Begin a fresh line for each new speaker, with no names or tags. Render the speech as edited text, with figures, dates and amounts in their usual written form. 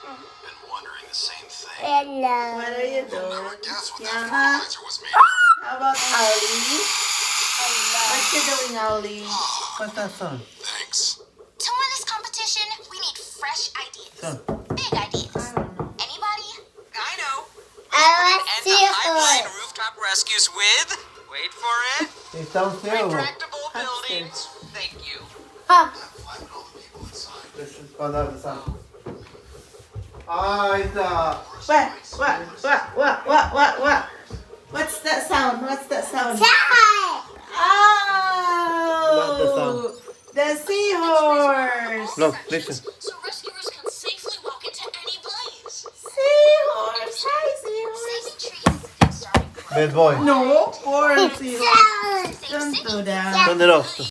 Been wondering the same thing.
Hello.
What are you
You'll
doing?
never guess what that
Yeah.
fertilizer was made
How about Owly? What you doing, Owly?
What's that sound?
Thanks.
To win this competition, we need fresh ideas.
Sound.
Big ideas. Anybody?
I know.
I want
And
to
the
see
Highline
her.
Rooftop Rescues with, wait for it,
It's downstairs.
retractable buildings. Thank you.
Huh.
Flatten all the people inside.
Let's just find out the sound. Ah, it's
What? What's that sound? What's that sound?
Hi.
Not the
Oh, the seahorse.
Look, listen.
So rescuers can safely walk into any blaze.
Seahorse. Hi, seahorse.
Saving trees is a good starting point.
Bad boy.
No, poor seahorse.
Sound.
Don't do that.
Turn it off.